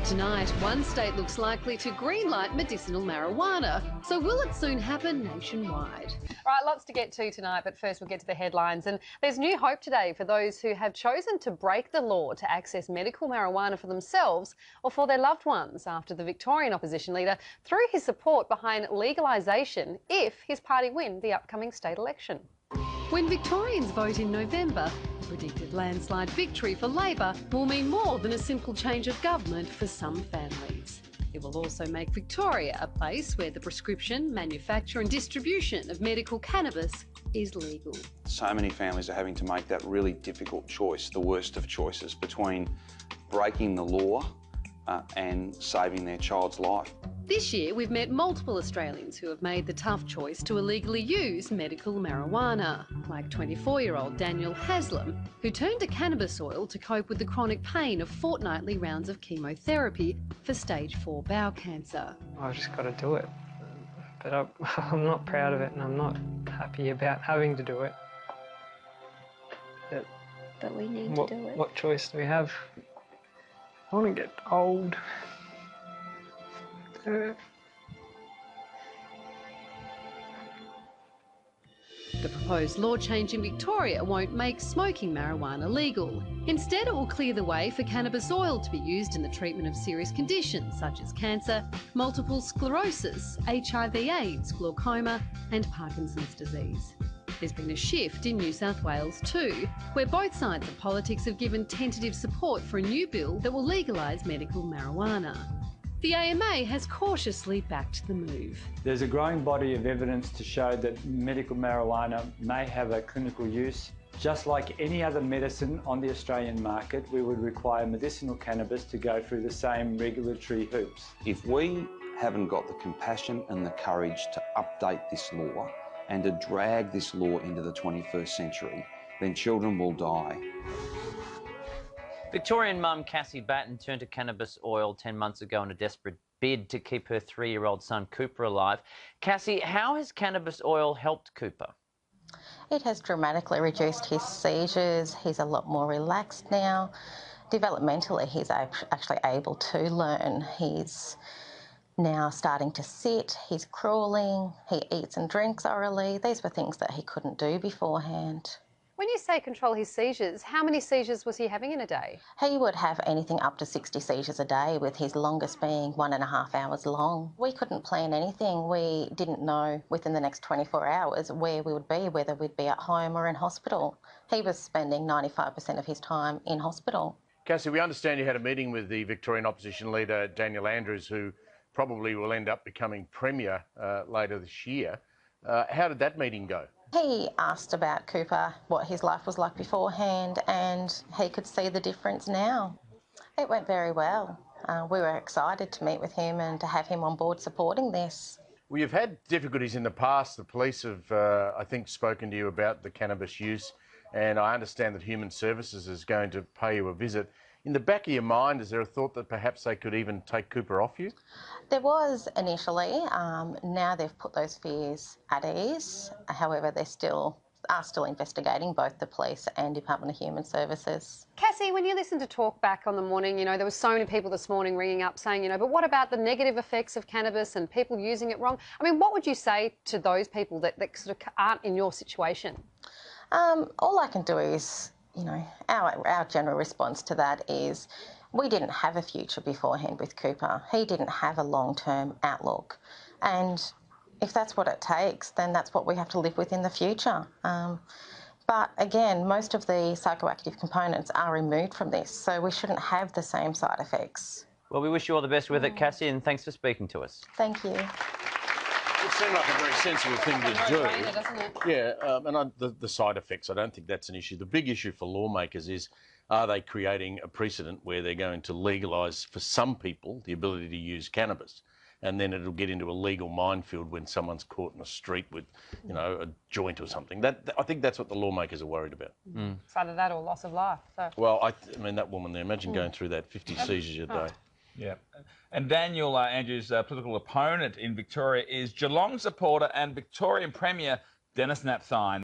Tonight, one state looks likely to greenlight medicinal marijuana. So will it soon happen nationwide? Right, lots to get to tonight, but first we'll get to the headlines. And there's new hope today for those who have chosen to break the law to access medical marijuana for themselves or for their loved ones after the Victorian opposition leader threw his support behind legalisation if his party win the upcoming state election. When Victorians vote in November, the predicted landslide victory for Labor will mean more than a simple change of government for some families. It will also make Victoria a place where the prescription, manufacture and distribution of medical cannabis is legal. So many families are having to make that really difficult choice, the worst of choices, between breaking the law and saving their child's life. This year, we've met multiple Australians who have made the tough choice to illegally use medical marijuana, like 24-year-old Daniel Haslam, who turned to cannabis oil to cope with the chronic pain of fortnightly rounds of chemotherapy for stage 4 bowel cancer. I've just got to do it, but I'm not proud of it and I'm not happy about having to do it. But we need to do it. What choice do we have? I want to get old. The proposed law change in Victoria won't make smoking marijuana legal. Instead, it will clear the way for cannabis oil to be used in the treatment of serious conditions such as cancer, multiple sclerosis, HIV/AIDS, glaucoma and Parkinson's disease. There's been a shift in New South Wales too, where both sides of politics have given tentative support for a new bill that will legalise medical marijuana. The AMA has cautiously backed the move. There's a growing body of evidence to show that medical marijuana may have a clinical use. Just like any other medicine on the Australian market, we would require medicinal cannabis to go through the same regulatory hoops. If we haven't got the compassion and the courage to update this law and to drag this law into the 21st century, then children will die. Victorian mum Cassie Batten turned to cannabis oil 10 months ago in a desperate bid to keep her 3-year-old son Cooper alive. Cassie, how has cannabis oil helped Cooper? It has dramatically reduced his seizures. He's a lot more relaxed now. Developmentally, he's actually able to learn. He's now starting to sit, he's crawling, he eats and drinks orally. These were things that he couldn't do beforehand. When you say control his seizures, how many seizures was he having in a day? He would have anything up to 60 seizures a day, with his longest being 1.5 hours long. We couldn't plan anything. We didn't know within the next 24 hours where we would be, whether we'd be at home or in hospital. He was spending 95% of his time in hospital. Cassie, we understand you had a meeting with the Victorian opposition leader, Daniel Andrews, who probably will end up becoming Premier later this year. How did that meeting go? He asked about Cooper, what his life was like beforehand, and he could see the difference now. It went very well. We were excited to meet with him and to have him on board supporting this. Well, you've had difficulties in the past. The police have, I think, spoken to you about the cannabis use, and I understand that Human Services is going to pay you a visit. In the back of your mind, is there a thought that perhaps they could even take Cooper off you? There was initially. Now they've put those fears at ease. However, they are still investigating, both the police and Department of Human Services. Cassie, when you listen to talk back on the morning, you know, there were so many people this morning ringing up saying, you know, but what about the negative effects of cannabis and people using it wrong? I mean, what would you say to those people that sort of aren't in your situation? All I can do is, you know, our general response to that is we didn't have a future beforehand with Cooper. He didn't have a long-term outlook. And if that's what it takes, then that's what we have to live with in the future. But again, most of the psychoactive components are removed from this, so we shouldn't have the same side effects. Well, we wish you all the best with it, Cassie, and thanks for speaking to us. Thank you. It seemed like a very sensible thing to do. Doesn't it? Yeah, and the side effects, I don't think that's an issue. The big issue for lawmakers is, are they creating a precedent where they're going to legalise for some people the ability to use cannabis? And then it'll get into a legal minefield when someone's caught in a street with, you know, a joint or something. I think that's what the lawmakers are worried about. It's either that or loss of life. So. Well, I mean, that woman there, imagine going through that 50 seizures a day. Yeah. And Daniel Andrews' political opponent in Victoria is Geelong supporter and Victorian Premier Dennis Napthine.